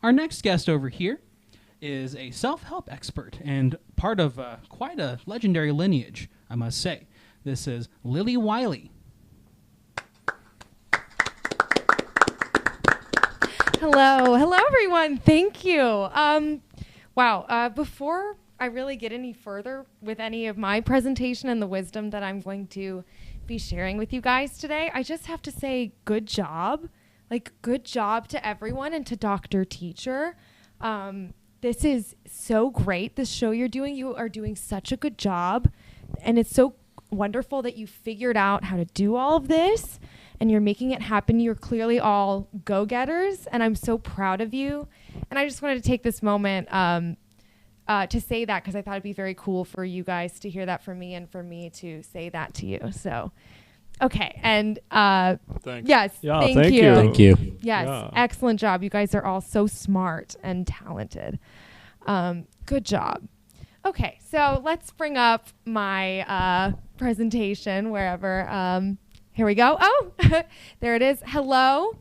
Our next guest over here is a self-help expert and part of quite a legendary lineage, I must say. This is Lily Wiley. Hello everyone. Thank you. Wow. Before I really get any further with any of my presentation and the wisdom that I'm going to be sharing with you guys today, I just have to say good job. Like, good job to everyone and to Dr. Teacher. This is so great. This show you're doing, you are doing such a good job. And it's so wonderful that you figured out how to do all of this and you're making it happen. You're clearly all go-getters, and I'm so proud of you. And I just wanted to take this moment to say that, because I thought it'd be very cool for you guys to hear that from me and for me to say that to you. So, okay. And Thanks. yes, Yeah, thank you. Thank you. Yes, Yeah. excellent job. You guys are all so smart and talented. Good job. Okay, so let's bring up my presentation wherever. Here we go. Oh, there it is. Hello.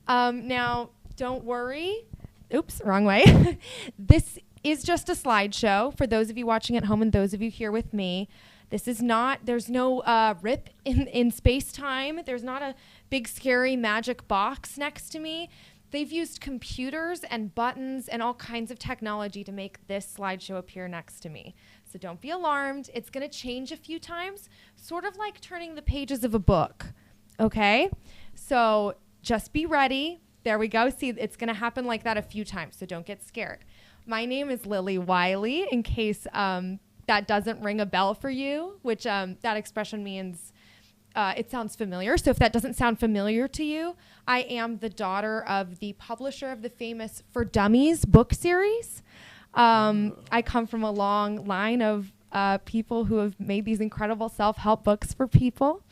Now, don't worry. Oops, wrong way. This is just a slideshow for those of you watching at home and those of you here with me. This is not, there's no rip in space-time. There's not a big, scary magic box next to me. They've used computers and buttons and all kinds of technology to make this slideshow appear next to me. So don't be alarmed. It's going to change a few times, sort of like turning the pages of a book. Okay? So just be ready. There we go. See, it's going to happen like that a few times, so don't get scared. My name is Lily Wiley, in case that doesn't ring a bell for you, which that expression means it sounds familiar. So if that doesn't sound familiar to you, I am the daughter of the publisher of the famous For Dummies book series. I come from a long line of people who have made these incredible self-help books for people.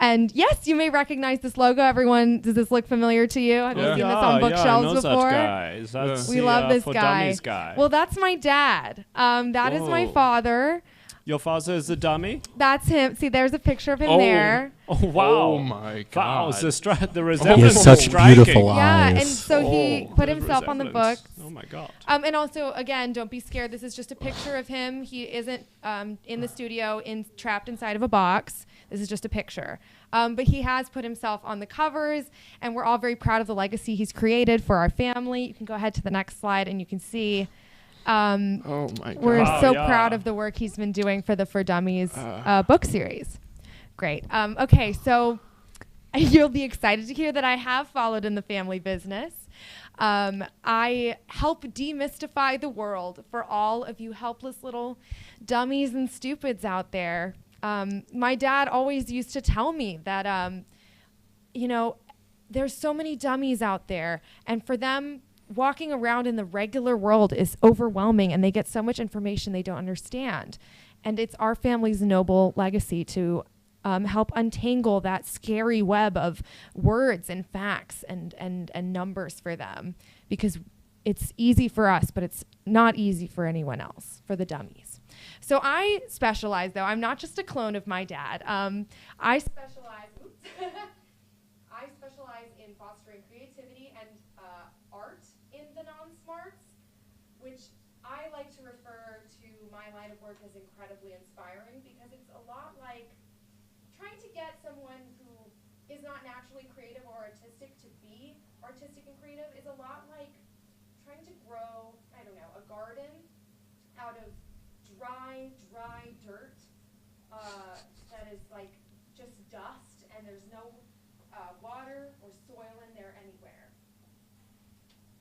And yes, you may recognize this logo. Everyone, does this look familiar to you? Have you seen this on bookshelves before? That's We love this For guy. Dummies guy. Well, that's my dad. That is my Whoa. father. Your father is the dummy? That's him. See, there's a picture of him there. Oh, wow. Oh my Wow, God. the He resemblance has such is striking. beautiful Yeah, eyes. and so he Oh, put the himself on the resemblance. books. Oh, my God. And also, again, don't be scared. This is just a picture of him. He isn't in the studio, trapped inside of a box. This is just a picture. But he has put himself on the covers, and we're all very proud of the legacy he's created for our family. You can go ahead to the next slide, and you can see Oh my God. we're Wow, so yeah. proud of the work he's been doing for the For Dummies book series. Great. Okay, so you'll be excited to hear that I have followed in the family business. I help demystify the world for all of you helpless little dummies and stupids out there. My dad always used to tell me that, there's so many dummies out there, and for them, walking around in the regular world is overwhelming, and they get so much information they don't understand. And it's our family's noble legacy to help untangle that scary web of words and facts and numbers for them, because it's easy for us, but it's not easy for anyone else, for the dummies. So I specialize, though. I'm not just a clone of my dad. I specialize in fostering creativity and art in the non-smarts, which I like to refer to my line of work as incredibly inspiring, because it's a lot like trying to get someone who is not naturally creative or artistic to be artistic and creative is a lot like trying to grow, I don't know, a garden out of dry dirt that is like just dust, and there's no water or soil in there anywhere.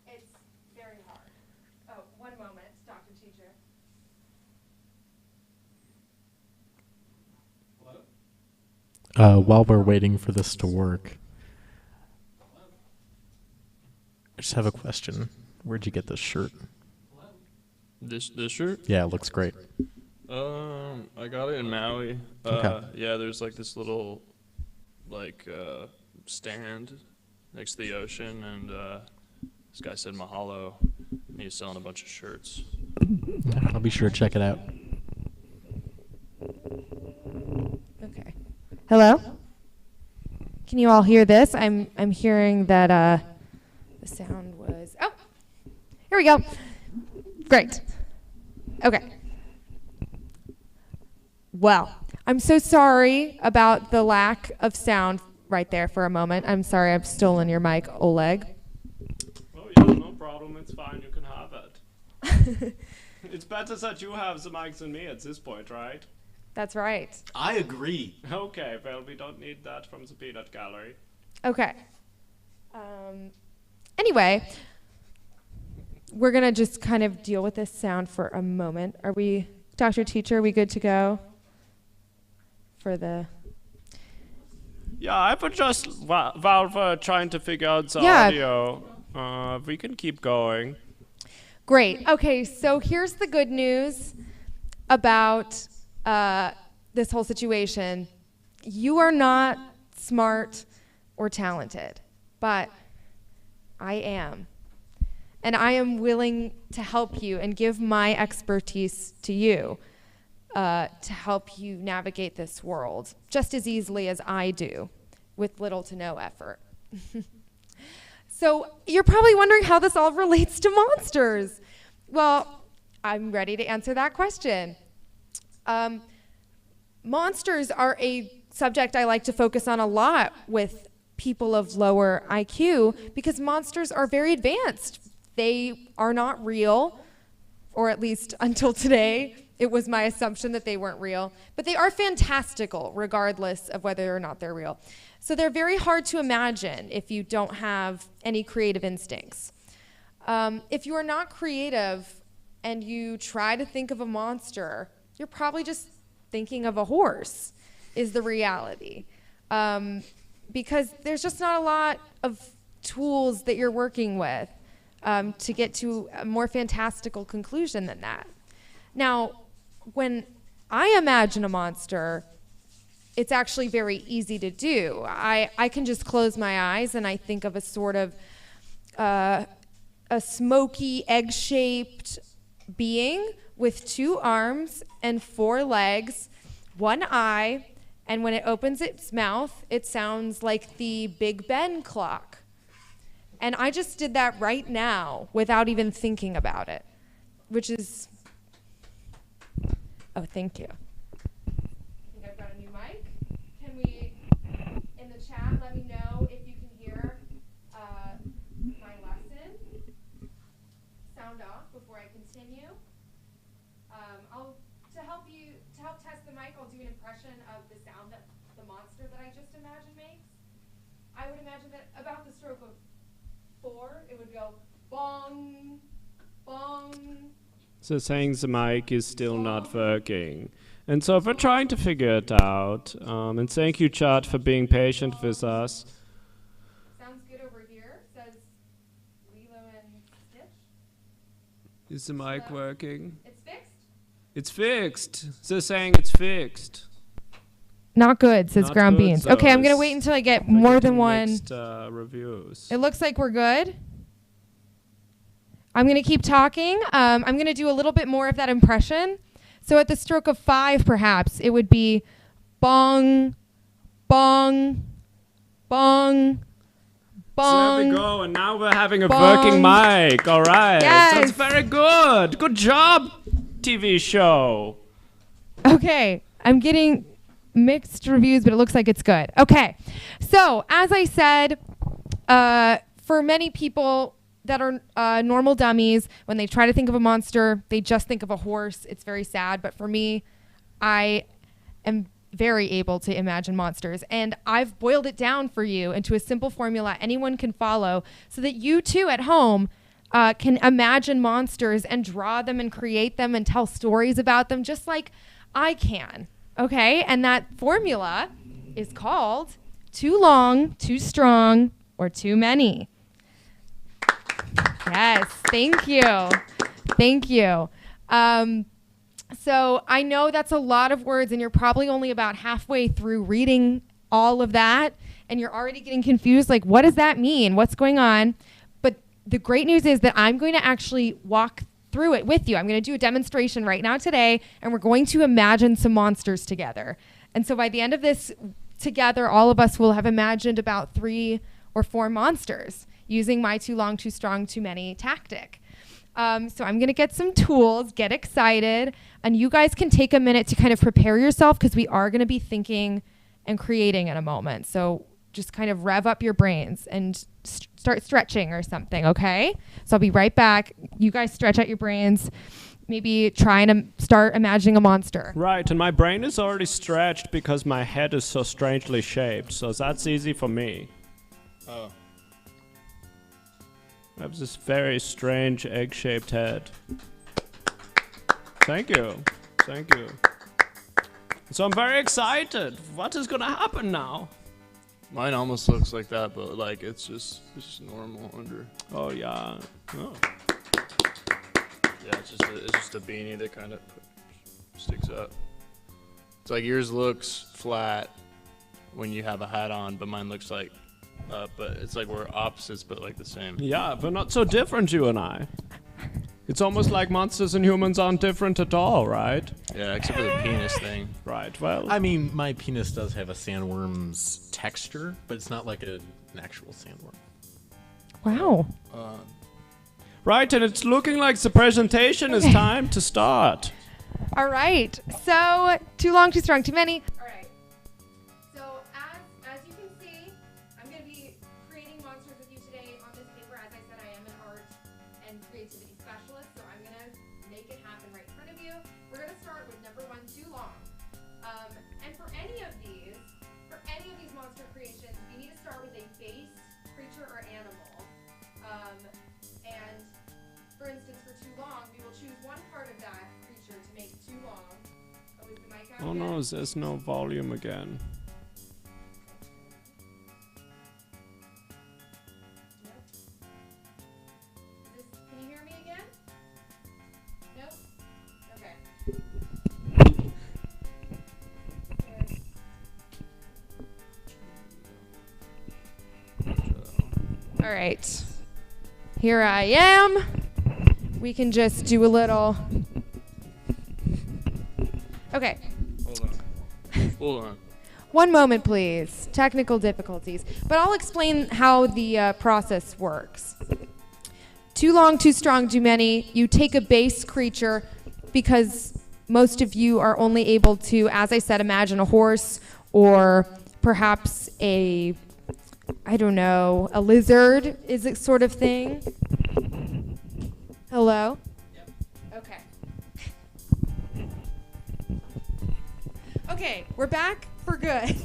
It's very hard. Oh, one moment, Dr. Teacher. While we're waiting for this to work, I just have a question. Where'd you get this shirt? This shirt? Yeah, it looks great. I got it in Maui. Okay. Yeah, there's like this little stand next to the ocean, and this guy said mahalo, and he's selling a bunch of shirts. I'll be sure to check it out. Okay. Hello? Can you all hear this? I'm hearing that the sound was... Oh, Here we go. Great. Okay. Well, I'm so sorry about the lack of sound right there for a moment. I'm sorry I've stolen your mic, Oleg. Oh, yeah, no problem. It's fine. You can have it. It's better that you have the mics than me at this point, right? That's right. I agree. Okay, well, we don't need that from the peanut gallery. Okay. Anyway, we're going to just kind of deal with this sound for a moment. Are we, Dr. Teacher, are we good to go for the... Yeah, I would just, while we're trying to figure out the Yeah. audio, we can keep going. Great. Okay, so here's the good news about this whole situation. You are not smart or talented, but I am. And I am willing to help you and give my expertise to you to help you navigate this world just as easily as I do, with little to no effort. So you're probably wondering how this all relates to monsters. Well, I'm ready to answer that question. Monsters are a subject I like to focus on a lot with people of lower IQ because monsters are very advanced. They are not real, or at least until today, it was my assumption that they weren't real. But they are fantastical, regardless of whether or not they're real. So they're very hard to imagine if you don't have any creative instincts. If you are not creative and you try to think of a monster, you're probably just thinking of a horse, is the reality. Because there's just not a lot of tools that you're working with to get to a more fantastical conclusion than that. Now, when I imagine a monster, it's actually very easy to do. I can just close my eyes and I think of a sort of a smoky, egg-shaped being with 2 arms and 4 legs, 1 eye, and when it opens its mouth, it sounds like the Big Ben clock. And I just did that right now without even thinking about it, which is... Oh, thank you. I think I've got a new mic. Can we, in the chat, let me know if you can hear my lesson? Sound off before I continue. To help test the mic, I'll do an impression of the sound that the monster that I just imagined makes. I would imagine that about the stroke of 4, it would go bong, bong. So saying the mic is still not working. And so we're trying to figure it out. And thank you, chat, for being patient with us. Sounds good over here, says Lilo and Stitch. Is the mic working? It's fixed? It's fixed. They're saying it's fixed. Not good, says Not Ground good, Beans. so Okay, I'm going to it's- wait until I get We're more than getting one. mixed, reviews. It looks like we're good. I'm going to keep talking. I'm going to do a little bit more of that impression. So at the stroke of 5, perhaps, it would be bong, bong, bong, bong. So there we go, and now we're having a Bong. working mic. All right. Yes. That's very good. Good job, TV show. Okay, I'm getting mixed reviews, but it looks like it's good. Okay, so as I said, for many people that are normal dummies, when they try to think of a monster, they just think of a horse. It's very sad, but for me, I am very able to imagine monsters. And I've boiled it down for you into a simple formula anyone can follow so that you too at home can imagine monsters and draw them and create them and tell stories about them just like I can. Okay? And that formula is called too long, too strong, or too many. Yes, thank you. Thank you. So I know that's a lot of words, and you're probably only about halfway through reading all of that, and you're already getting confused, like, what does that mean? What's going on? But the great news is that I'm going to actually walk through it with you. I'm going to do a demonstration right now today, and we're going to imagine some monsters together. And so by the end of this, together, all of us will have imagined about 3 or 4 monsters using my too long, too strong, too many tactic. So I'm going to get some tools, get excited, and you guys can take a minute to kind of prepare yourself because we are going to be thinking and creating in a moment. So just kind of rev up your brains and start stretching or something, okay? So I'll be right back. You guys stretch out your brains. Maybe try and start imagining a monster. Right, and my brain is already stretched because my head is so strangely shaped, so that's easy for me. Oh. I have this very strange egg-shaped head. Thank you. Thank you. So I'm very excited. What is gonna happen now? Mine almost looks like that, but like it's just normal under. Oh, yeah. Oh. Yeah, it's just a beanie that kind of sticks up. It's like yours looks flat when you have a hat on, but mine looks like up. But it's like we're opposites, but like the same. Yeah, but not so different, you and I. It's almost like monsters and humans aren't different at all, right? Yeah, except for the penis thing. Right, well... I mean, my penis does have a sandworm's texture, but it's not like an actual sandworm. Wow. Right, and it's looking like the presentation is time to start. All right. So, too long, too strong, too many. All right. So, as you can see, I'm going to be creating monsters with you today on this paper. As I said, I am an art and creativity specialist, so I'm going to make it happen right in front of you. We're going to start with number 1, too long. And for any of these monster creations, you need to start with a base creature or animal. And for instance, for too long, we will choose one part of that creature to make too long. Oh, is the mic out Oh again? no, there's no volume again. Nope. Can you hear me again? Nope. Okay. All right. Here I am. We can just do a little. Okay. Hold on. One moment, please. Technical difficulties. But I'll explain how the process works. Too long, too strong, too many. You take a base creature because most of you are only able to, as I said, imagine a horse or perhaps a lizard is a sort of thing. Hello? Yep. Okay. Okay, we're back for good.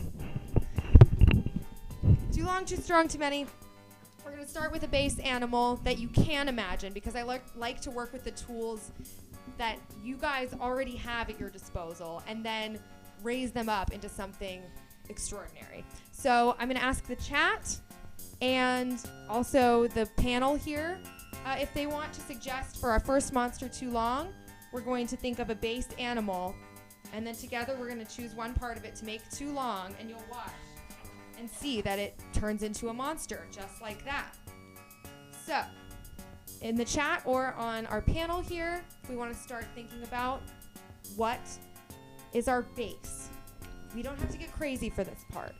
Too long, too strong, too many. We're going to start with a base animal that you can imagine because I like to work with the tools that you guys already have at your disposal and then raise them up into something extraordinary. So I'm going to ask the chat and also the panel here if they want to suggest for our first monster too long. We're going to think of a base animal and then together we're going to choose one part of it to make too long, and you'll watch and see that it turns into a monster just like that. So in the chat or on our panel here, we want to start thinking about what is our base. We don't have to get crazy for this part.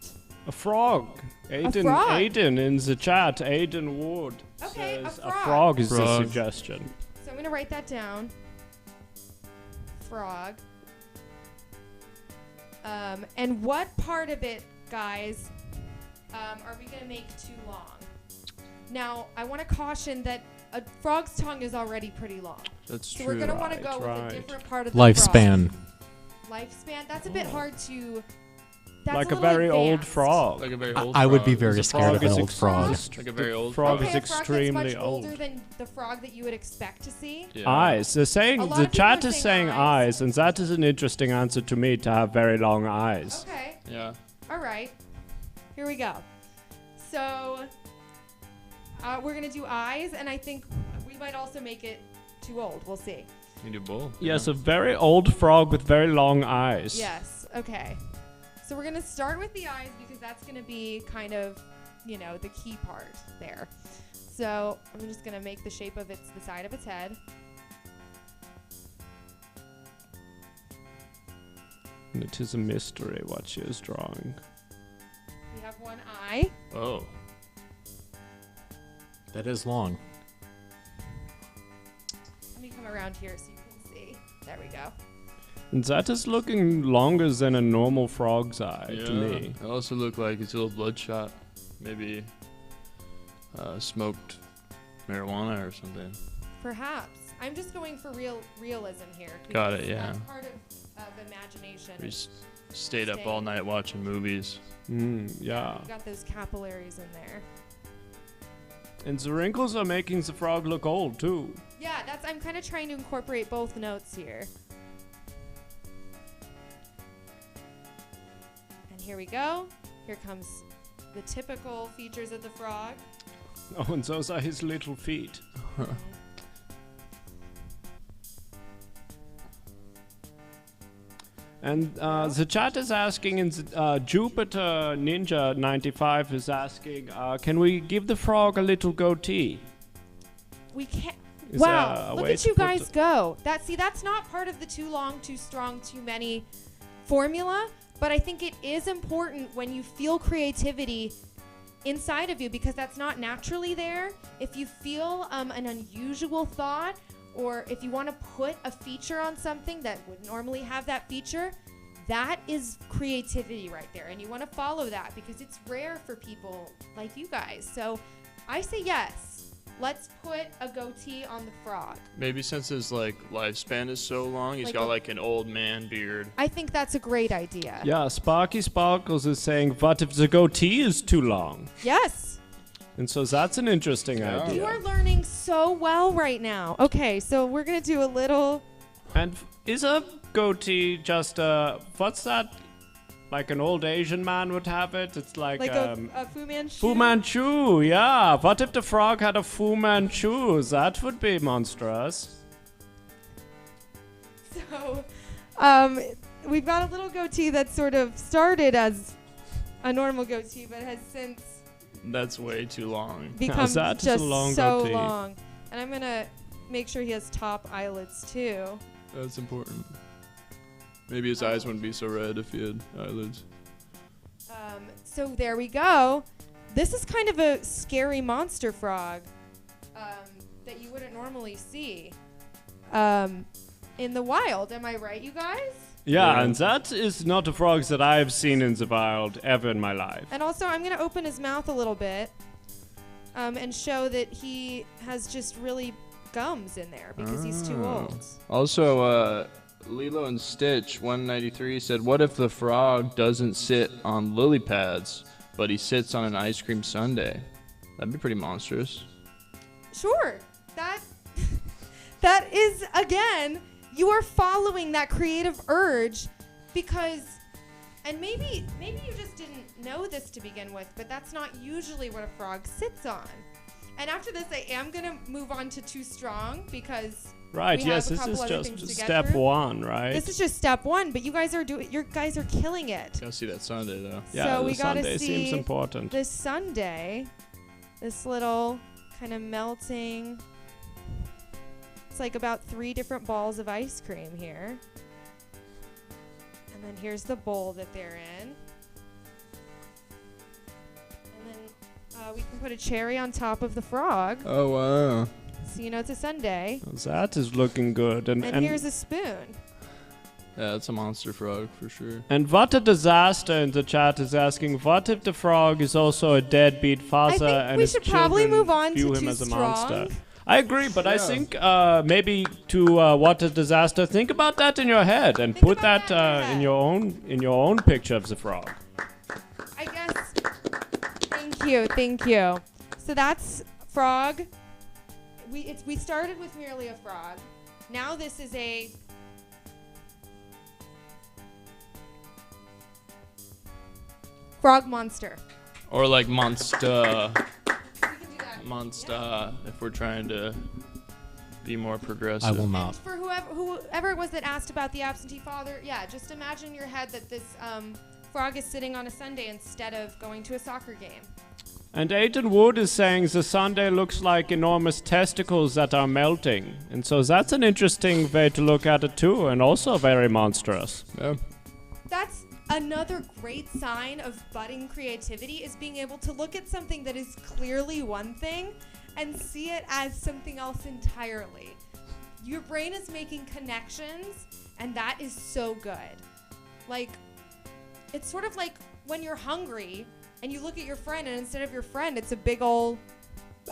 A frog. Aiden in the chat, Aiden Wood Okay, says a frog. a frog is the Frog. suggestion. So I'm going to write that down. Frog. And what part of it, guys, are we going to make too long? Now, I want to caution that a frog's tongue is already pretty long. That's So true. we're going to want to go right. with a different part of the Lifespan. frog. Lifespan? That's a bit hard to... That's Like a little very old advanced. frog. Like a very old I would be frog. very The scared of frog an is old frog. Like a very old frog Okay, is a frog extremely that's much old. older than the frog that you would expect to see. Yeah. Eyes. They're saying A lot the of people chat are is saying saying eyes. eyes, and that is an interesting answer to me to have very long eyes. Okay. Yeah. All right. Here we go. So we're going to do eyes, and I think we might also make it too old. We'll see. You do both. Yes, a very old frog with very long eyes. Yes. Okay. So we're going to start with the eyes because that's going to be kind of, the key part there. So I'm just going to make the shape of the side of its head. And it is a mystery what she is drawing. We have one eye. Oh. That is long. come around here so you can see. There we go. And that is looking longer than a normal frog's eye to me. It also looked like it's a little bloodshot. Maybe smoked marijuana or something. Perhaps. I'm just going for realism here. Got because it, yeah. That's part of imagination. We stayed up all night watching movies. Yeah. You got those capillaries in there. And the wrinkles are making the frog look old too. Yeah, I'm kind of trying to incorporate both notes here. And here we go. Here comes the typical features of the frog. Oh, and those are his little feet. And the chat is asking, and Jupiter Ninja 95 is asking, can we give the frog a little goatee? We can't. Is there Wow, a look way at to you put guys go. That's not part of the too long, too strong, too many formula, but I think it is important when you feel creativity inside of you because that's not naturally there. If you feel an unusual thought, or if you want to put a feature on something that would normally have that feature, that is creativity right there. And you want to follow that because it's rare for people like you guys. So I say yes. Let's put a goatee on the frog. Maybe since his lifespan is so long, he's Like got like an old man beard. I think that's a great idea. Yeah, Sparky Sparkles is saying, what if the goatee is too long? Yes. And so that's an interesting idea. You are learning so well right now. Okay, so we're going to do a little... And is a goatee just what's that? Like an old Asian man would have it? It's like a Fu Manchu? Fu Manchu, yeah. What if the frog had a Fu Manchu? That would be monstrous. So, we've got a little goatee that sort of started as a normal goatee, but has since That's way too long. become that is a just long so goatee. long. And I'm going to make sure he has top eyelids, too. That's important. Maybe his eyes wouldn't be so red if he had eyelids. So there we go. This is kind of a scary monster frog that you wouldn't normally see in the wild. Am I right, you guys? Yeah, and that is not a frog that I've seen in the wild ever in my life. And also, I'm going to open his mouth a little bit and show that he has just really gums in there because he's too old. Also, Lilo and Stitch 193 said, "What if the frog doesn't sit on lily pads, but he sits on an ice cream sundae? That'd be pretty monstrous." Sure. That is, again, you are following that creative urge because, and maybe you just didn't know this to begin with, but that's not usually what a frog sits on. And after this, I am going to move on to Too Strong because Right, we yes, have a this couple is other just things to get step through. one, right? This is just step one, but you guys are killing it. Gotta see that sundae though. yeah, so the we gotta Sunday seems see important. this sundae, this little kind of melting. It's like about 3 different balls of ice cream here. And then here's the bowl that they're in. And then we can put a cherry on top of the frog. Oh wow. So you know it's a sundae. That is looking good. And here's a spoon. Yeah, that's a monster frog for sure. And what a disaster in the chat is asking, what if the frog is also a deadbeat father think and we his should probably children move on view to him Too as a Strong. monster? I agree, but I think maybe to what a disaster, think about that in your head and Think put about that that in in your your own picture of the frog. I guess. Thank you. So that's frog. We started with merely a frog. Now this is a frog monster. Or like monster. We can do that. Monster, if we're trying to be more progressive. I will And not. for whoever it was that asked about the absentee father, yeah, just imagine in your head that this frog is sitting on a sundae instead of going to a soccer game. And Aidan Wood is saying the sundae looks like enormous testicles that are melting. And so that's an interesting way to look at it too, and also very monstrous. Yeah. That's another great sign of budding creativity is being able to look at something that is clearly one thing and see it as something else entirely. your brain is making connections, and that is so good. Like, it's sort of like when you're hungry and you look at your friend, and instead of your friend, it's a big old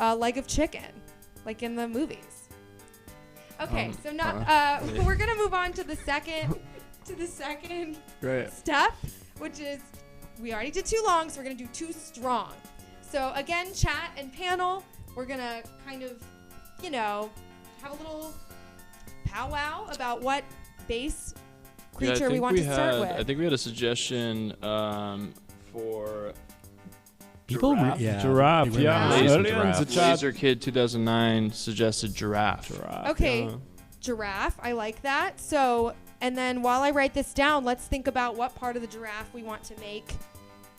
leg of chicken, like in the movies. Okay, so now we're gonna move on to the second Great. step, which is we already did too long, so we're gonna do too strong. So again, chat and panel, we're gonna kind of, have a little powwow about what base creature we want to start with. I think we had a suggestion for People, Giraffe? Giraffe, they were yeah. nice. Earlier in the chat. Laser Kid 2009 suggested giraffe. Okay, yeah. giraffe, I like that. So, and then while I write this down, let's think about what part of the giraffe we want to make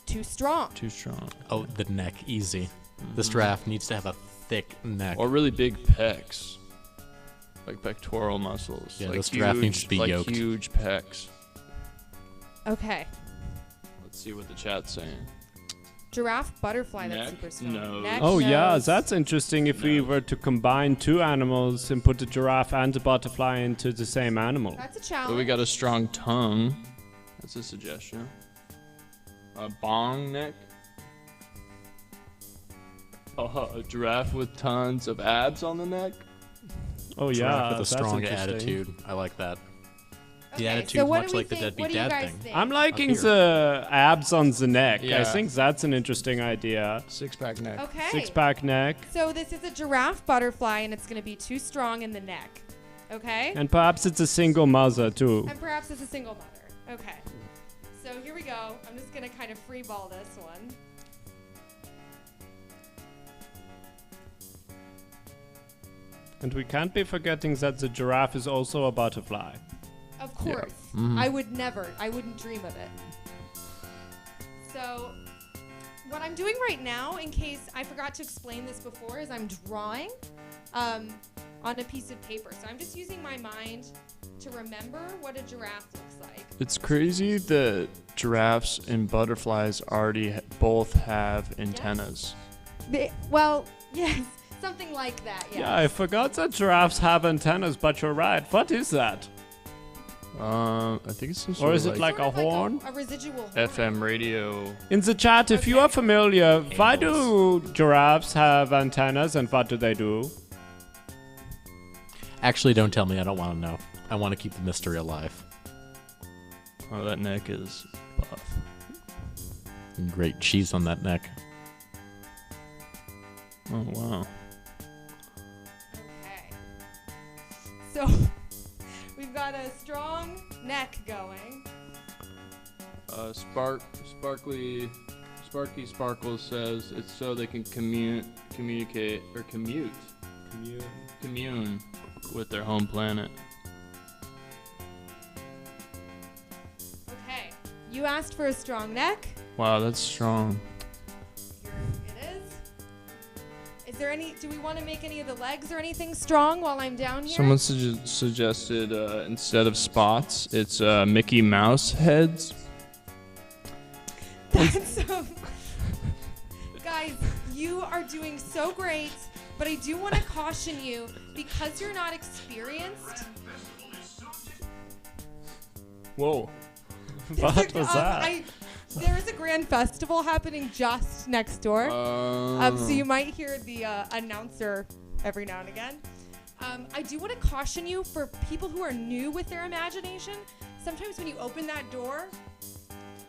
too strong. Too strong. Oh, the neck, easy. This giraffe needs to have a thick neck. Or really big pecs. Like pectoral muscles. Yeah, like this giraffe needs to be like yoked. huge pecs. Okay. Let's see what the chat's saying. Giraffe, butterfly, that's Neck, super strong. nose. Neck, Oh yeah, nose. that's interesting if we were to combine two animals and put the giraffe and the butterfly into the same animal. That's a challenge. But we got a strong tongue. That's a suggestion. A bong neck. Oh, a giraffe with tons of abs on the neck. Oh yeah, Giraffe with a that's strong interesting. attitude. I like that. The Okay, attitude, so what much do we like the think? deadbeat What do you dad guys thing. think? I'm liking here. the abs on the neck. I Yeah. think that's an interesting idea. 6-pack neck. Okay. Six-pack neck, So this is a giraffe butterfly, and it's going to be too strong in the neck. Okay? and perhaps it's a single mother too. And perhaps it's a single mother. Okay. So here we go. I'm just going to kind of freeball this one. And we can't be forgetting that the giraffe is also a butterfly. Of course. Mhm. I wouldn't dream of it. So what I'm doing right now, in case I forgot to explain this before, is I'm drawing on a piece of paper. So I'm just using my mind to remember what a giraffe looks like. It's crazy that giraffes and butterflies already both have antennas. Well, yes, something like that, yes. Yeah, I forgot that giraffes have antennas, but you're right. What is that? I think it's some sort Or of is it like a Sort of horn? a residual horn. FM radio. In the chat, if you Okay. are familiar, why do giraffes have antennas and what do they do? Actually, don't tell me. I don't want to know. I want to keep the mystery alive. Oh, that neck is buff. And great cheese on that neck. Oh wow. Okay. So we've got a strong neck going. Sparky Sparkles says it's so they can commune with their home planet. Okay. You asked for a strong neck. Wow, that's strong. Here it is. Is there any, do we want to make any of the legs or anything strong while I'm down here? Someone suggested instead of spots, it's Mickey Mouse heads. That's so. Guys, you are doing so great, but I do want to caution you because you're not experienced. Whoa. What was that? There is a grand festival happening just next door. So you might hear the announcer every now and again. I do want to caution you for people who are new with their imagination. Sometimes when you open that door,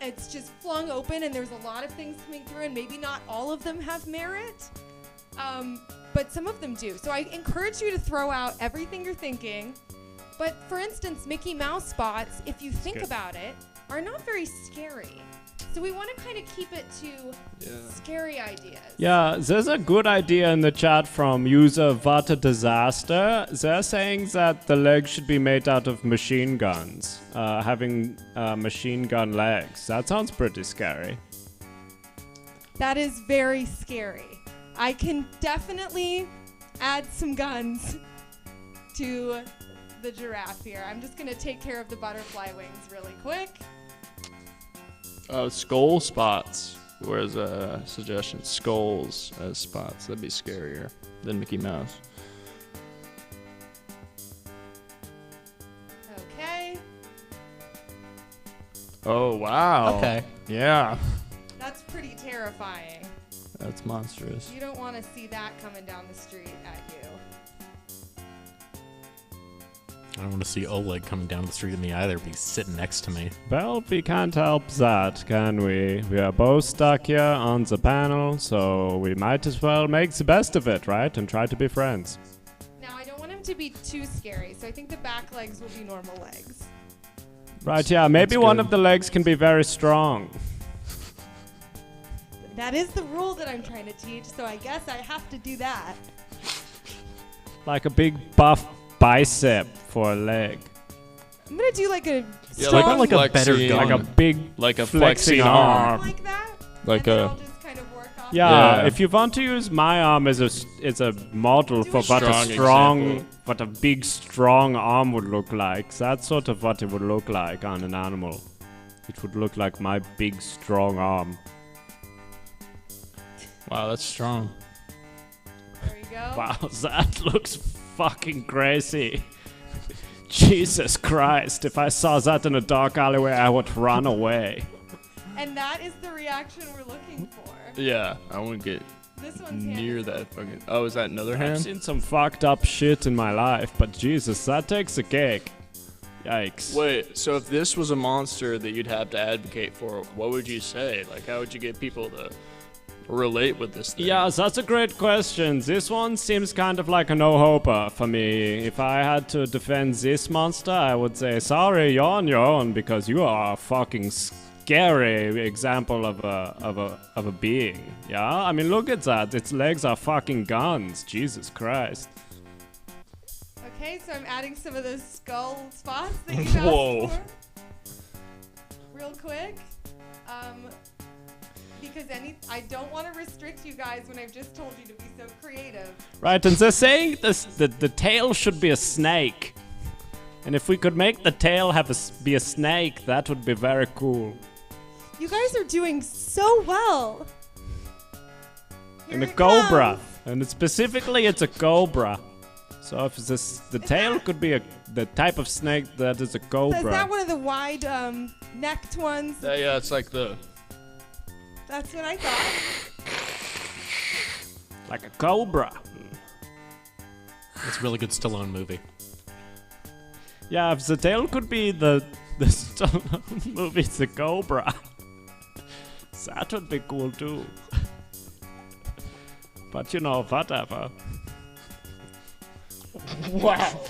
it's just flung open and there's a lot of things coming through and maybe not all of them have merit. But some of them do. So I encourage you to throw out everything you're thinking. But for instance, Mickey Mouse spots, if you think about it, are not very scary. So we want to kind of keep it to scary ideas. Yeah, there's a good idea in the chat from user What a Disaster. They're saying that the legs should be made out of machine guns, having machine gun legs. That sounds pretty scary. That is very scary. I can definitely add some guns to the giraffe here. I'm just going to take care of the butterfly wings really quick. Skull spots. Whereas a suggestion, skulls as spots. That'd be scarier than Mickey Mouse. Oh, wow. Okay. Yeah. That's pretty terrifying. That's monstrous. You don't want to see that coming down the street at you. I don't want to see Oleg coming down the street at me either, but he's sitting next to me. Well, we can't help that, can we? We are both stuck here on the panel, so we might as well make the best of it, right? And try to be friends. Now, I don't want him to be too scary, so I think the back legs will be normal legs. Right, yeah, maybe That's one good. of the legs can be very strong. That is the rule that I'm trying to teach, so I guess I have to do that. Like a big buff bicep for a leg. I'm gonna do like a Yeah, strong like a better flexing- gun. Like a big Like a flexing flexing arm. like that. Like and then a- I'll just kind of work off. Yeah, Yeah. if you want to use my arm as a model Do for a what a strong strong, example. what a big strong arm would look like, that's sort of what it would look like on an animal. It would look like my big strong arm. Wow, that's strong. There you go. Wow, that looks fucking crazy. Jesus Christ, if I saw that in a dark alleyway, I would run away. And that is the reaction we're looking for. Yeah, I wouldn't get This one's hand near is that open. fucking. Oh, is that another I've hand? seen some fucked up shit in my life, but Jesus, that takes a cake. Yikes. Wait, so if this was a monster that you'd have to advocate for, what would you say? Like, how would you get people to relate with this thing? Yeah, that's a great question. This one seems kind of like a no-hoper for me. If I had to defend this monster, I would say, sorry, you're on your own because you are a fucking scary example of a being. Yeah, I mean, look at that. Its legs are fucking guns. Jesus Christ. Okay, so I'm adding some of those skull spots that you Whoa. asked for. Real quick. Because I don't want to restrict you guys when I've just told you to be so creative. Right, and they're saying the tail should be a snake. And if we could make the tail be a snake, that would be very cool. You guys are doing so well. And Here a it cobra. comes. And specifically, it's a cobra. So if the tail could be the type of snake that is a So cobra. is that one of the wide necked ones? Yeah, it's like the. That's what I thought. Like a cobra. It's a really good Stallone movie. Yeah, if the tail could be the Stallone movie, the cobra. That would be cool too. But you know, whatever. Wow.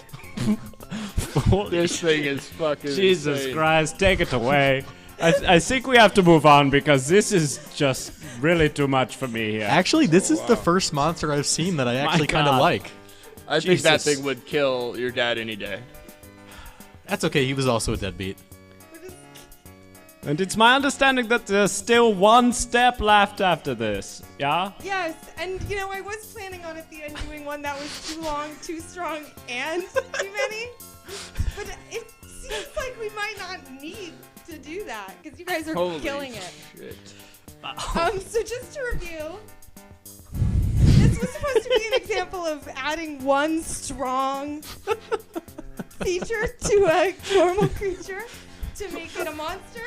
This thing is fucking. Jesus insane. Christ, take it away. I think we have to move on because this is just really too much for me here. Actually, this is the first monster I've seen that I actually kind of God. like. I think that Jesus. thing would kill your dad any day. That's okay. He was also a deadbeat. And it's my understanding that there's still one step left after this. Yeah? Yes, and you know, I was planning on at the end doing one that was too long, too strong, and too many. But it seems like we might not need to do that because you guys are Holy killing it. shit. So just to review, this was supposed to be an example of adding one strong feature to a normal creature to make it a monster.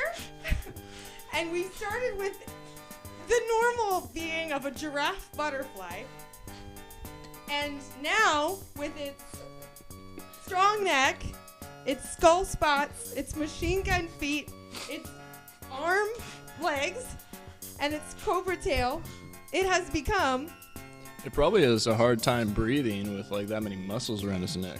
And we started with the normal being of a giraffe butterfly. And now, with its strong neck, its skull spots, its machine gun feet, its arm, legs, and its cobra tail, it has become It probably has a hard time breathing with like that many muscles around his neck.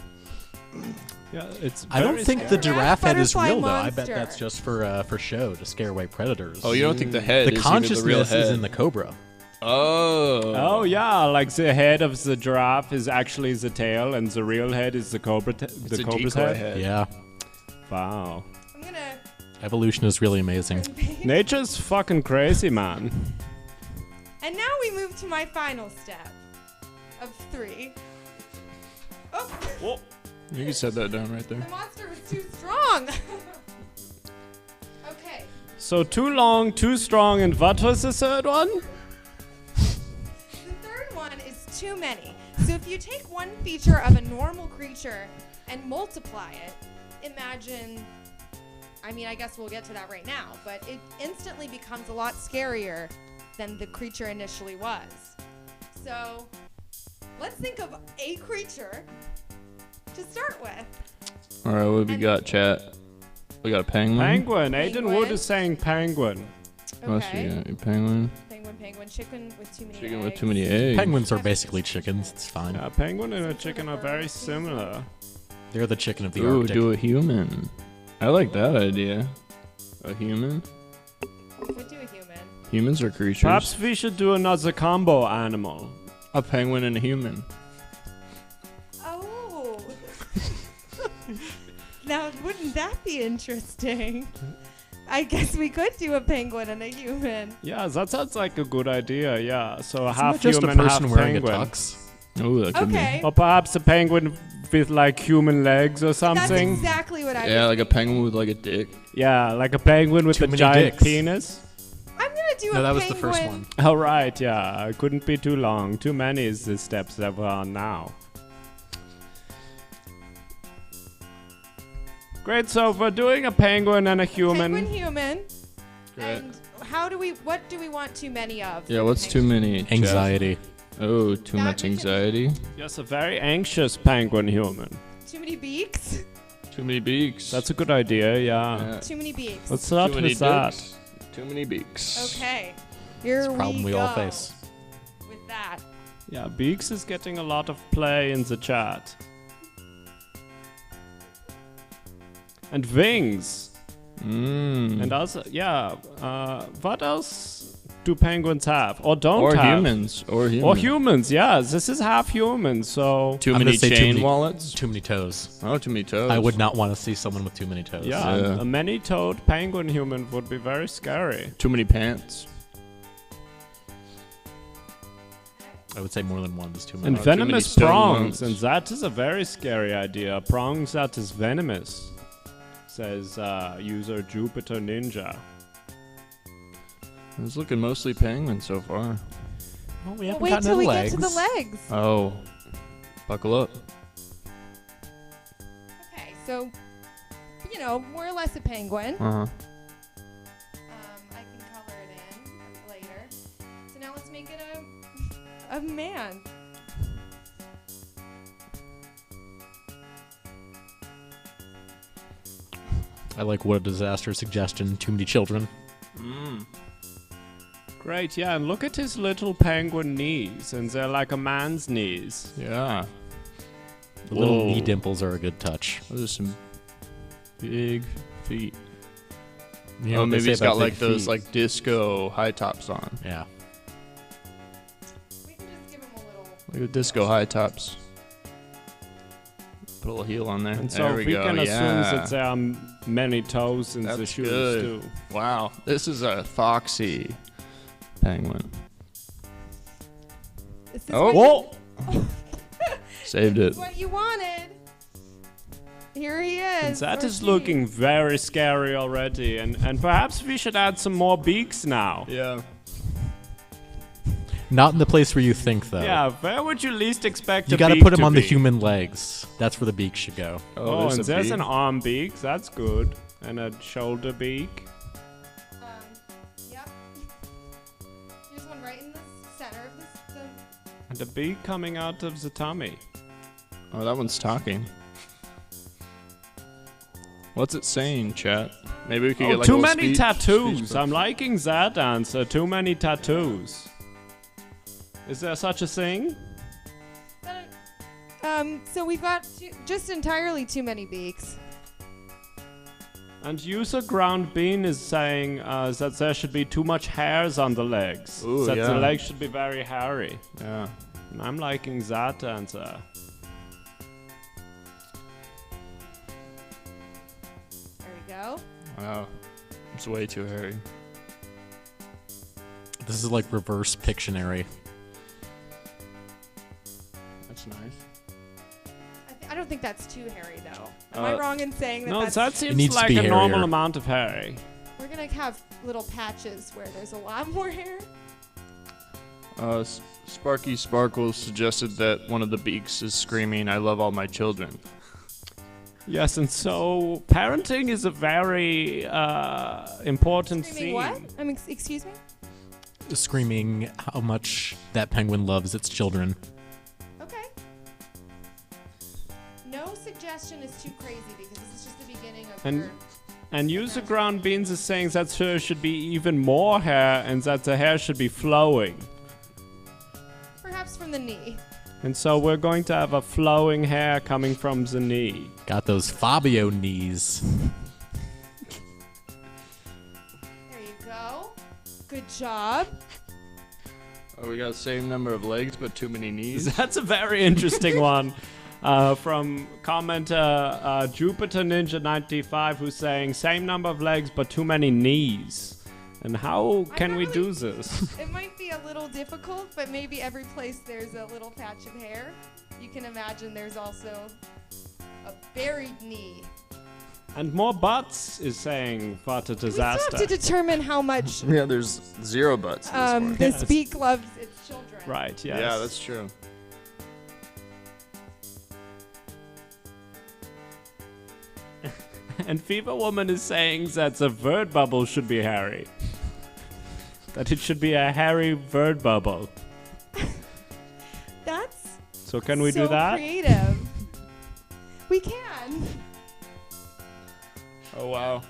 Yeah, it's I don't very think the scary. giraffe head is Butterfly real, though. I bet monster. that's just for show to scare away predators. Oh, you don't think the head the is even the real consciousness head? is in the cobra. Oh. Oh yeah, like the head of the giraffe is actually the tail, and the real head is the cobra. It's The a cobra's decoy head. head. Yeah, Wow, I'm gonna evolution is really amazing. nature's fucking crazy, man. And now we move to my final step of 3. Oh, Whoa. You can set that down right there. the monster was too strong. Okay, So too long, too strong, and what was the third one? the third one is too many. So if you take one feature of a normal creature and multiply it, imagine I mean, I guess we'll get to that right now, but it instantly becomes a lot scarier than the creature initially was. So let's think of a creature to start with. All right, what have we got, chat? We got a penguin. Penguin. Aiden Wood Penguin. is saying penguin. What else we Okay. got? A penguin. Penguin, chicken with too many Chicken eggs. with too many eggs. Penguins are basically chickens. It's fine. A penguin and a chicken are very similar. They're the chicken of the Ooh, Arctic. do a human. I like that idea. A human. Would do a human. Humans are creatures. Perhaps we should do another combo animal. A penguin and a human. Oh. Now, wouldn't that be interesting? I guess we could do a penguin and a human. Yeah, that sounds like a good idea. Yeah, so Isn't half that just human, a person half wearing penguin. a tux? Oh, that could Okay. Or perhaps a penguin with like human legs or That's something. exactly what I be. Yeah, was like a thinking. penguin with like a dick. Yeah, like a penguin with Too a many giant dicks. penis. I'm going to do No, a that was penguin. the first one. All right, yeah, it couldn't be too long. Too many is the steps that we're on now. Great, so we're doing a penguin and a human. Penguin, human. Great. And what do we want too many of? Yeah, what's too many? Jeff? Anxiety. Oh, too That much makes it- anxiety. Yes, a very anxious penguin human. Too many beaks? Too many beaks. That's a good idea, yeah. Yeah. Too many beaks. Let's start Too many with that. dicks. Too many beaks. Okay. Here It's a problem we go all face. with that. Yeah, Beaks is getting a lot of play in the chat. And wings. And also, yeah, what else do penguins have? Or don't Or have? humans. Or humans. Or humans, yeah. This is half human, so... Too I'm many gonna say chain too many, wallets. Too many toes. Oh, too many toes. I would not want to see someone with too many toes. Yeah, Yeah. a many-toed penguin human would be very scary. Too many pants. I would say more than one is too many. And too many venomous stone prongs, ones. and that is a very scary idea. Prongs that is venomous, says user Jupiter Ninja. It's looking mostly penguin so far. Well, we Well, haven't wait gotten till to we legs. get to the legs. Oh. Buckle up. Okay, so, more or less a penguin. Uh-huh. I can color it in later. So now let's make it a man. I like what a disaster suggestion. Too many children. Great, yeah, and look at his little penguin knees, and they're like a man's knees. Yeah. The little knee Whoa. dimples are a good touch. Those are some big feet. You know Oh, what they maybe say he's about got like big those feet? like disco high tops on. Yeah. We can just give him a little. Look at disco high tops. Put a little heel on there. And there so we we go. can assume yeah. that there are many toes in the That's shoes good. too. Wow, this is a foxy penguin. This is Oh, what, whoa! Saved it. what you wanted. Here he is. And that or is she. looking very scary already, and perhaps we should add some more beaks now. Yeah. Not in the place where you think, though. Yeah, where would you least expect You a got to beak put him to on the be? human legs. That's where the beak should go. Oh, and there's beak. an arm beak. That's good. And a shoulder beak. Yep. Here's one right in the center of this. And a beak coming out of the tummy. Oh, that one's talking. What's it saying, chat? Maybe we could Oh, get like a too little many speech tattoos. bubble. I'm liking that answer. Too many tattoos. Is there such a thing? So we've got just entirely too many beaks. And user ground bean is saying that there should be too much hairs on the legs. Ooh, that the yeah. legs should be very hairy. Yeah. And I'm liking that answer. There we go. Wow. It's way too hairy. This is like reverse Pictionary. That's nice. I don't think that's too hairy though. Am I Uh, wrong in saying that? No, that's, that seems needs to like be a normal hairier. amount of hairy. We're gonna have little patches where there's a lot more hair. Sparky Sparkles suggested that one of the beaks is screaming, "I love all my children." Yes, and so parenting is a very important Screaming theme. what? Excuse me? Screaming how much that penguin loves its children. Okay. No suggestion is too crazy because this is just the beginning of And- your... And user ground beans is saying that there should be even more hair and that the hair should be flowing. Perhaps from the knee. And so we're going to have a flowing hair coming from the knee. Got those Fabio knees. There you go. Good job. Oh, we got the same number of legs, but too many knees. That's a very interesting one. From commenter Jupiter Ninja 95, who's saying same number of legs but too many knees. And how can we do this? It might be a little difficult, but maybe every place there's a little patch of hair. You can imagine there's also a buried knee. And more butts is saying what a We still disaster. have to determine how much Yeah, there's 0 butts. in this one. this beak loves its children. Right, yes. Yeah, that's true. And Fever Woman is saying that the word bubble should be hairy. That it should be a hairy word bubble. That's So can we so do that? creative. We can. Oh, wow.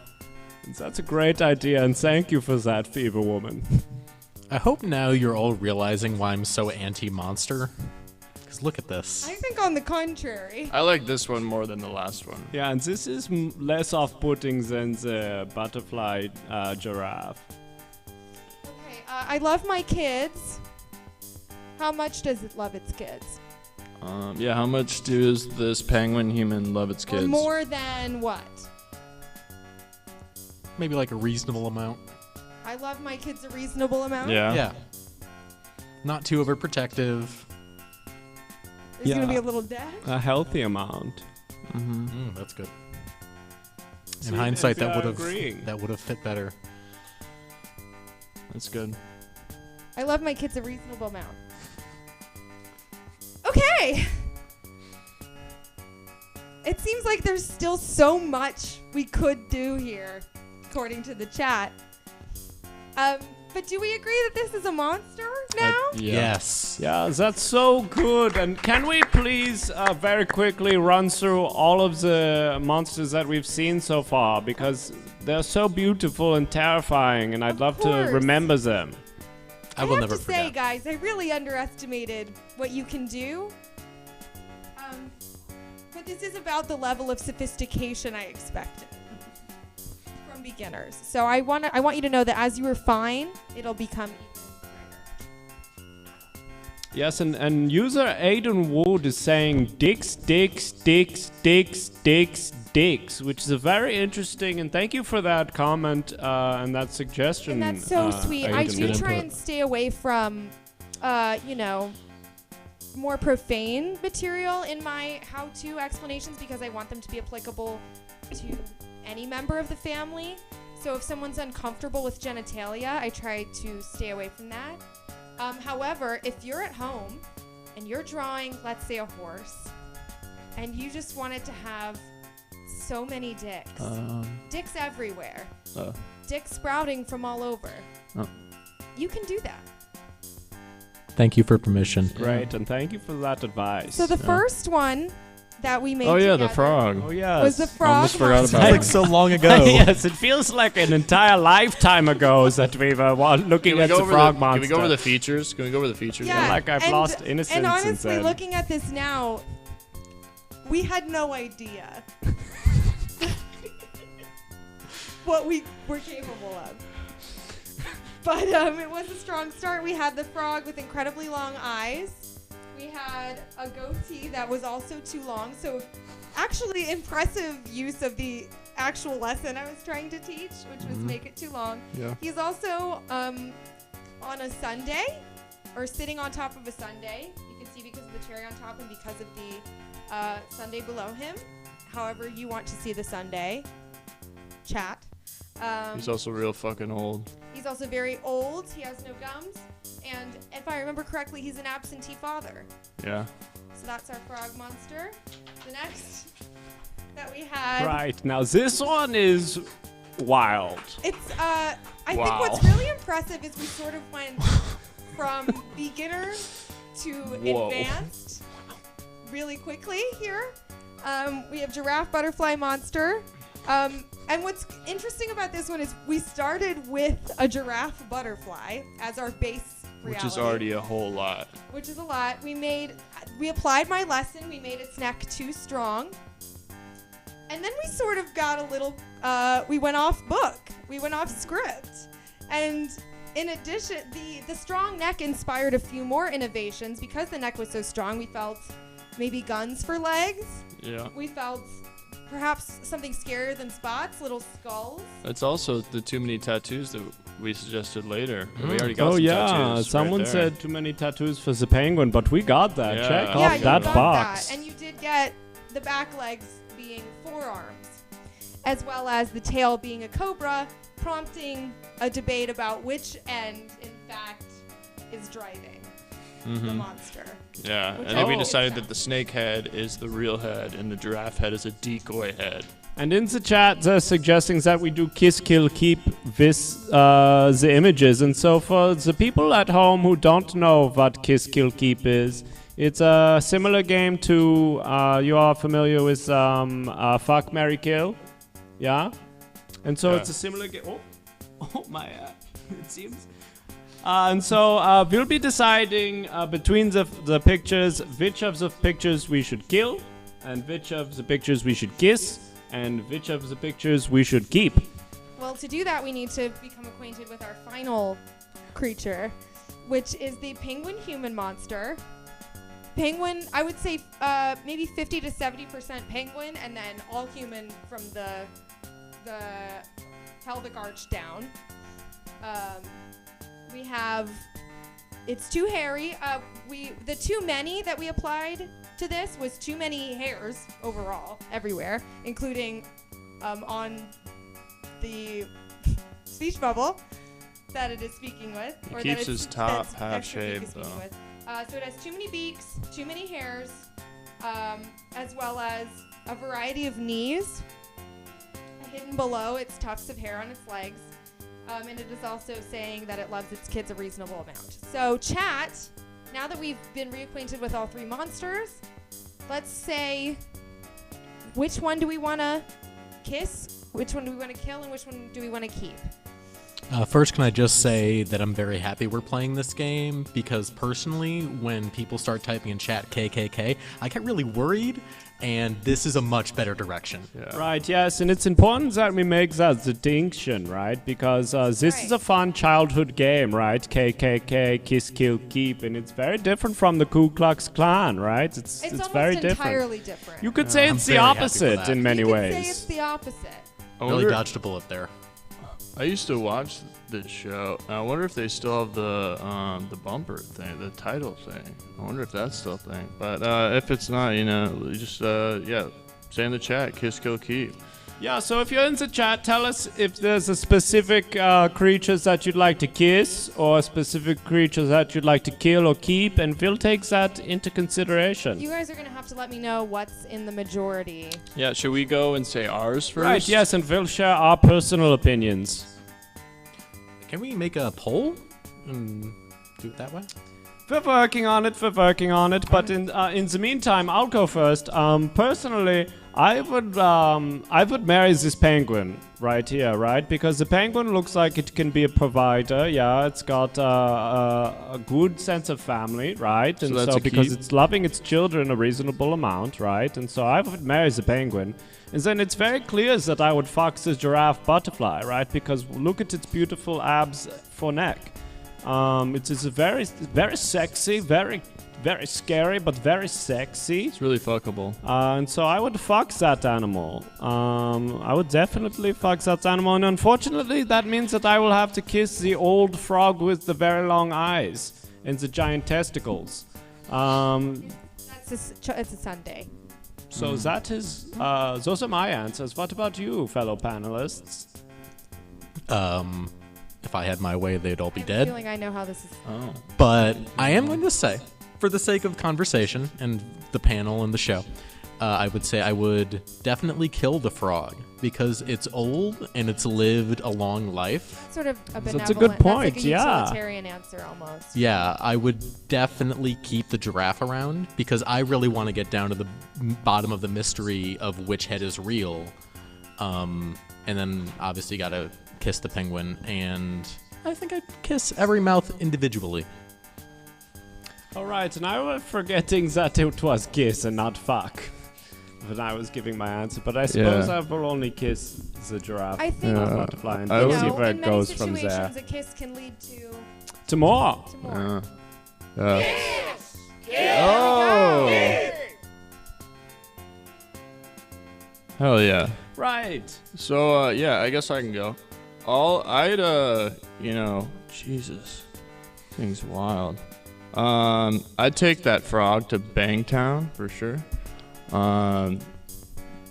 That's a great idea, and thank you for that, Fever Woman. I hope now you're all realizing why I'm so anti-monster. Because look at this. I think on the contrary. I like this one more than the last one. Yeah, and this is less off-putting than the butterfly giraffe. Okay, I love my kids. How much does it love its kids? Yeah, how much does this penguin human love its kids? Or more than what? Maybe like a reasonable amount. I love my kids a reasonable amount. Yeah. Yeah. Not too overprotective. There's gonna be Yeah. a little death. A healthy amount. Mm-hmm. That's good. See, In hindsight, we that are would agreeing. have fit better. That's good. I love my kids a reasonable amount. Okay. It seems like there's still so much we could do here, according to the chat. But do we agree that this is a monster now? Yes. Yeah, that's so good. And can we please very quickly run through all of the monsters that we've seen so far? Because they're so beautiful and terrifying, and I'd Of love to course. remember them. I will have never to say, forget. guys, I really underestimated what you can do. But this is about the level of sophistication I expected from beginners. So I want you to know that as you refine, it'll become even greater. Yes, and user Aiden Wood is saying dicks, dicks, dicks, dicks, dicks, dicks, which is a very interesting, and thank you for that comment and that suggestion. And that's so sweet. I Aiden. do Good try input. and stay away from, more profane material in my how-to explanations because I want them to be applicable to any member of the family. So if someone's uncomfortable with genitalia, I try to stay away from that. However, if you're at home and you're drawing, let's say, a horse, and you just want it to have so many dicks, dicks everywhere, dicks sprouting from all over, you can do that. Thank you for permission. Great, and thank you for that advice. So the first one that we made Oh yeah, the together frog. Oh yes. was the frog Almost forgot monster. about Like so long ago. Yes, it feels like an entire lifetime ago that we were looking Can we at go the over frog the, monster. Can we go over the features? Can we go over the features? Yeah, like I've and- lost innocence And since honestly, then. looking at this now, we had no idea what we were capable of. But it was a strong start. We had the frog with incredibly long eyes. We had a goatee that was also too long. So actually impressive use of the actual lesson I was trying to teach, which was make it too long. Yeah. He's also on a sundae, or sitting on top of a sundae. You can see because of the cherry on top and because of the sundae below him. However you want to see the sundae. Chat. He's also real fucking old. He's also very old. He has no gums. And if I remember correctly, he's an absentee father. Yeah. So that's our frog monster. The that we had. Right, now this one is wild. It's I think Wow. what's really impressive is we sort of went from beginner to Whoa. advanced really quickly here. We have giraffe butterfly monster. And what's interesting about this one is we started with a giraffe butterfly as our base reality. Which is already a whole lot. Which is a lot. We applied my lesson. We made its neck too strong. And then we sort of got a little, we went off book. We went off script. And in addition, the strong neck inspired a few more innovations. Because the neck was so strong, we felt maybe guns for legs. Yeah. We felt perhaps something scarier than spots, little skulls. It's also the too many tattoos that we suggested later. We already got Oh some yeah, tattoos someone right there. said too many tattoos for the penguin, but we got that. Yeah. Check Oh, Yeah, off you that got box. that. And you did get the back legs being forearms, as well as the tail being a cobra, prompting a debate about which end, in fact, is driving the monster. Yeah, Which and I then we think decided is that the snake head is the real head and the giraffe head is a decoy head. And in the chat, they're suggesting that we do kiss, kill, keep with the images. And so for the people at home who don't know what kiss, kill, keep is, it's a similar game to, you are familiar with Fuck, Marry, Kill? Yeah? And so Yeah. it's a similar game. Oh my, it seems. And so we'll be deciding between the pictures which of the pictures we should kill, and which of the pictures we should kiss, and which of the pictures we should keep. Well, to do that, we need to become acquainted with our final creature, which is the penguin human monster. Penguin, I would say maybe 50 to 70% penguin, and then all human from the pelvic arch down. We have, it's too hairy. The too many that we applied to this was too many hairs overall, everywhere, including on the speech bubble that it is speaking with. It keeps his top that's half extra beak shaved, is speaking though. with. So it has too many beaks, too many hairs, as well as a variety of knees hidden below its tufts of hair on its legs. And it is also saying that it loves its kids a reasonable amount. So chat, now that we've been reacquainted with all three monsters, let's say which one do we want to kiss, which one do we want to kill, and which one do we want to keep? First, can I just say that I'm very happy we're playing this game because personally, when people start typing in chat KKK, I get really worried, and this is a much better direction. Yeah. Right, yes, and it's important that we make that distinction, right? Because this is a fun childhood game, right? KKK, kiss, kill, keep, and it's very different from the Ku Klux Klan, right? It's almost very different. entirely different. You could say I'm it's the very happy for opposite that. in many you could ways. say it's the opposite. I Really wonder- dodged a bullet there. I used to watch this show. And I wonder if they still have the bumper thing, the title thing. I wonder if that's still a thing. But if it's not, just say in the chat, kiss, kill, keep. Yeah, so if you're in the chat, tell us if there's a specific creatures that you'd like to kiss or a specific creatures that you'd like to kill or keep, and we'll take that into consideration. You guys are going to have to let me know what's in the majority. Yeah, should we go and say ours first? Right, yes, and we'll share our personal opinions. Can we make a poll and do it that way? We're working on it, but in the meantime, I'll go first. Personally, I would marry this penguin right here, right? Because the penguin looks like it can be a provider. Yeah, it's got a good sense of family, right? And that's so a because keep? it's loving its children a reasonable amount, right? And so I would marry the penguin. And then it's very clear that I would fuck the giraffe butterfly, right? Because look at its beautiful abs for neck. It is a very, very sexy, very, very scary, but very sexy. It's really fuckable. And so I would fuck that animal. I would definitely fuck that animal. And unfortunately, that means that I will have to kiss the old frog with the very long eyes and the giant testicles. It's a Sunday. So that is, those are my answers. What about you, fellow panelists? If I had my way, they'd all be I have a dead. feeling I know how this is. Oh. But I am going to say, for the sake of conversation and the panel and the show, I would say I would definitely kill the frog because it's old and it's lived a long life. Sort of a benevolent. That's a good point, That's like a yeah. utilitarian answer almost. Yeah, I would definitely keep the giraffe around because I really want to get down to the bottom of the mystery of which head is real. And then obviously got to kiss the penguin, and I think I'd kiss every mouth individually. All right, and I was forgetting that it was kiss and not fuck when I was giving my answer, but I suppose Yeah. I will only kiss the giraffe. I think, not butterfly, and I we'll would- see where in it many goes from there. situations, a kiss can lead To more. to more. Oh. Hell yeah. Right. So yeah, I guess I can go. Jesus, thing's wild. I'd take that frog to Bangtown for sure.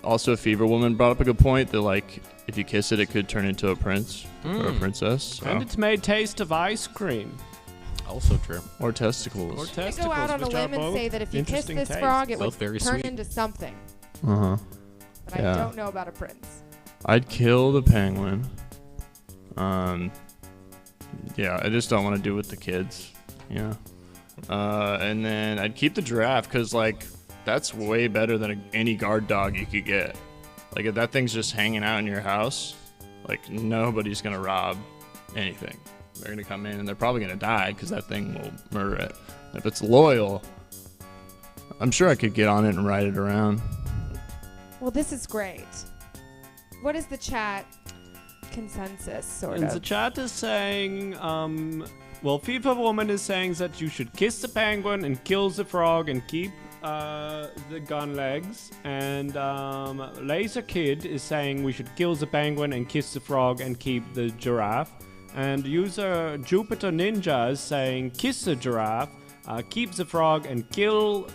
Also, Fever Woman brought up a good point that like if you kiss it, it could turn into a prince or a princess. So. And it may taste of ice cream. Also true. Or testicles. Or I testicles, go out on a which are limb and both say that if you kiss interesting this tastes. frog, it would Both very turn sweet. into something. Uh-huh. But Yeah. I don't know about a prince. I'd kill the penguin. Yeah, I just don't want to do it with the kids. Yeah. And then I'd keep the giraffe because, like, that's way better than any guard dog you could get. Like, if that thing's just hanging out in your house, like, nobody's going to rob anything. They're going to come in and they're probably going to die because that thing will murder it. If it's loyal, I'm sure I could get on it and ride it around. Well, this is great. What is the chat consensus, sort And of? the chat is saying, Fever Woman is saying that you should kiss the penguin and kill the frog and keep the gun legs. And Laser Kid is saying we should kill the penguin and kiss the frog and keep the giraffe. And user Jupiter Ninja is saying kiss the giraffe, keep the frog, and kill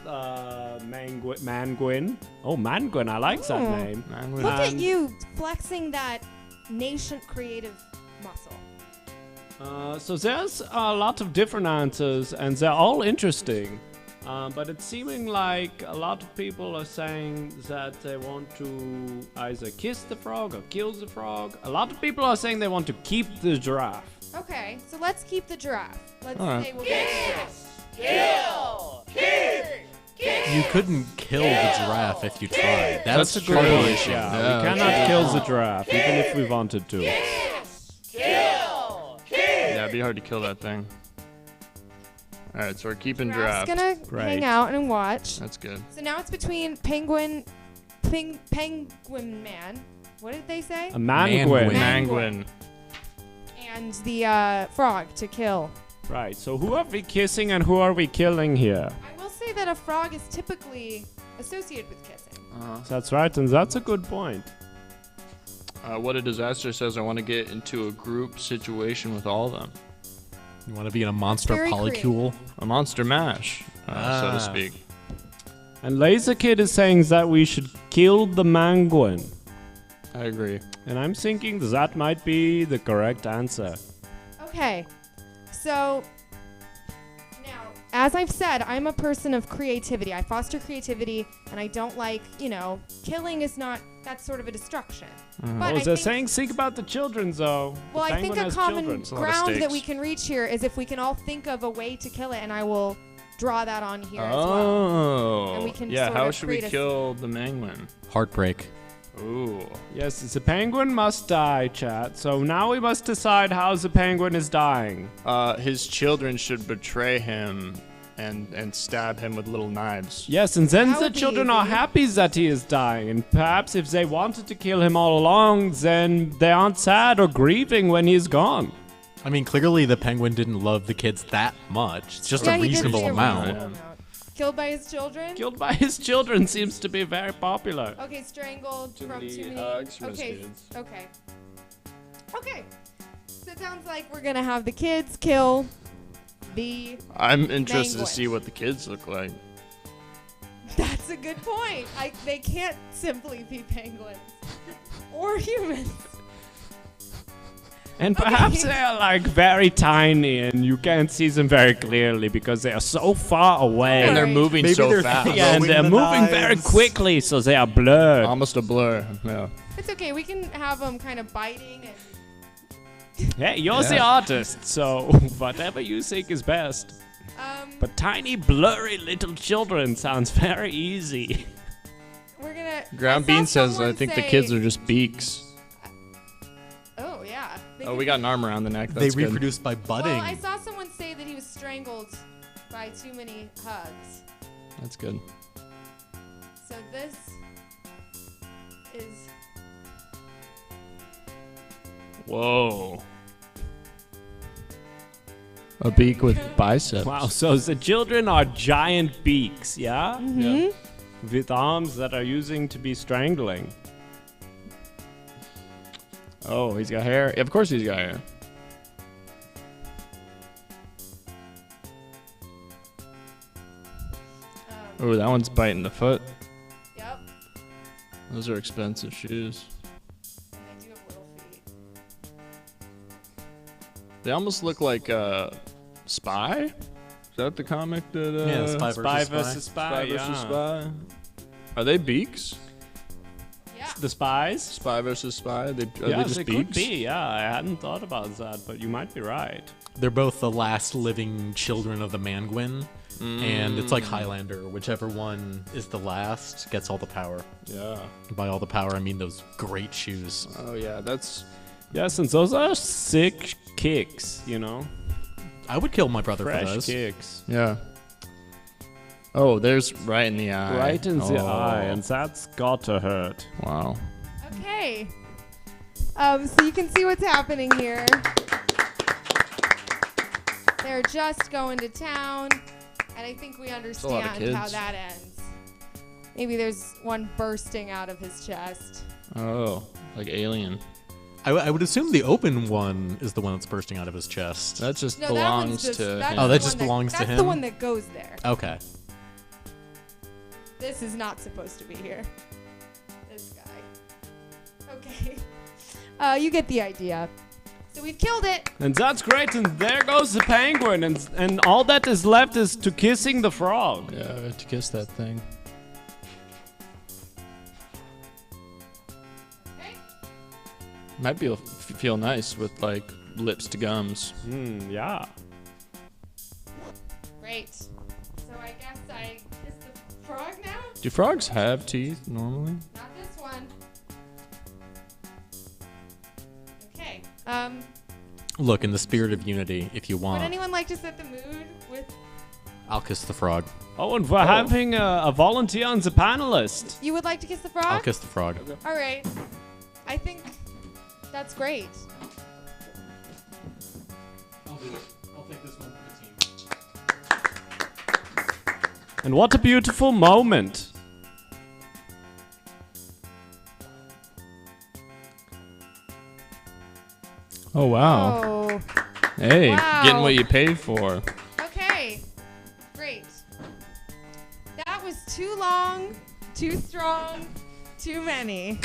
Manguin. Oh, Manguin, I like that Oh. name. Look at And- you flexing that nascent creative muscle. So there's a lot of different answers, and they're all interesting. But it's seeming like a lot of people are saying that they want to either kiss the frog or kill the frog. A lot of people are saying they want to keep the giraffe. Okay, so let's keep the giraffe. Let's All right. say we'll get You couldn't kill the giraffe if you tried. That's a true. good point. Yeah, Yeah, we cannot kill the giraffe, even if we wanted to. Yeah, it'd be hard to kill that thing. All right, so we're keeping Giraffe's giraffe. gonna Great. hang out and watch. That's good. So now it's between penguin man. What did they say? A manguin. Man- Manguin. And the frog to kill. Right, so who are we kissing and who are we killing here? I will say that a frog is typically associated with kissing. That's right, and that's a good point. What a Disaster says, I want to get into a group situation with all of them. You want to be in a monster Very polycule? A monster mash, so Ah. to speak. And Laser Kid is saying that we should kill the manguin. I agree. And I'm thinking that might be the correct answer. Okay, so now, as I've said, I'm a person of creativity. I foster creativity, and I don't like, killing is not, that's sort of a destruction. But Oh, I they're think, saying think about the children, though. well, The I think penguin a has common children. It's a lot of ground that stakes. we can reach here is if we can all think of a way to kill it, and I will draw that on here as well. Oh. And we can yeah, sort how of should we create a- kill the manguin? Heartbreak. Ooh. Yes, the penguin must die, chat. So now we must decide how the penguin is dying. His children should betray him and stab him with little knives. Yes, and then That the would be children are easy. happy that he is dying. And perhaps if they wanted to kill him all along, then they aren't sad or grieving when he's gone. I mean, clearly the penguin didn't love the kids that much. It's just Yeah, a he did reasonable say a amount. reasonable amount. Killed by his children? Killed by his children seems to be very popular. Okay, strangled Too from many too many. hugs from his Okay, kids. okay. Okay. So it sounds like we're gonna have the kids kill the. I'm interested to Manguin. see what the kids look like. That's a good point. They can't simply be penguins or humans. And perhaps they are like very tiny and you can't see them very clearly because they are so far away. And they're Right. moving Maybe so they're fast. Yeah, and Throwing they're the moving very knives. quickly, so they are blurred. Almost a blur. Yeah. It's okay. We can have them kind of biting and. Hey, you're the Yeah. artist, so whatever you think is best. But tiny, blurry little children sounds very easy. We're gonna. Ground I saw Bean says, I someone think the say- kids are just beaks. Oh yeah. They Oh, could we got an arm around the neck. They That's good. reproduce by budding. Well, I saw someone say that he was strangled by too many hugs. That's good. So this is. Whoa. A beak with biceps. Wow, so the children are giant beaks, yeah? Mm-hmm. With arms that are using to be strangling. Oh, he's got hair. Of course he's got hair. Oh, that one's biting the foot. Yep. Those are expensive shoes. And they do have little feet. They almost look like Spy. Is that the comic that? Yeah, Spy Spy versus versus Spy, Spy versus yeah. Spy. Are they beaks? Yeah. The spies? Spy versus Spy. Are they Yeah, just they beaks? could be, yeah. I hadn't thought about that, but you might be right. They're both the last living children of the Manguin, and it's like Highlander. Whichever one is the last gets all the power. Yeah. By all the power, I mean those great shoes. Oh yeah, that's. Yes, and those are sick kicks, you know? I would kill my brother for Fresh those. kicks. Yeah. Oh, there's right in the eye. Right in the Oh, eye, and that's gotta hurt. Wow. Okay. So you can see what's happening here. They're just going to town, and I think we a lot of understand how kids. that ends. Maybe there's one bursting out of his chest. Oh, like Alien. I would assume the open one is the one that's bursting out of his chest. That just No, that one's belongs just, to. that's him. Oh, the that one just belongs to That's the him? one that goes there. Okay. This is not supposed to be here. This guy. Okay. You get the idea. So we've killed it. And that's great, and there goes the penguin, and all that is left is to kissing the frog. Yeah, we have to kiss that thing. Okay. Might be feel nice with like lips to gums. Yeah. Great. So I guess I kiss the frog now? Do frogs have teeth normally? Not this one. Okay. Look, in the spirit of unity, if you Would want, anyone like to set the mood with? I'll kiss the frog. Oh, and we're having a volunteer on the panelist. You would like to kiss the frog? I'll kiss the frog. All right. I think that's great. I'll do it. I'll take this one for the team. And what a beautiful moment. Oh wow. Oh. Hey, Wow. getting what you paid for. Okay. Great. That was too long, too strong, too many.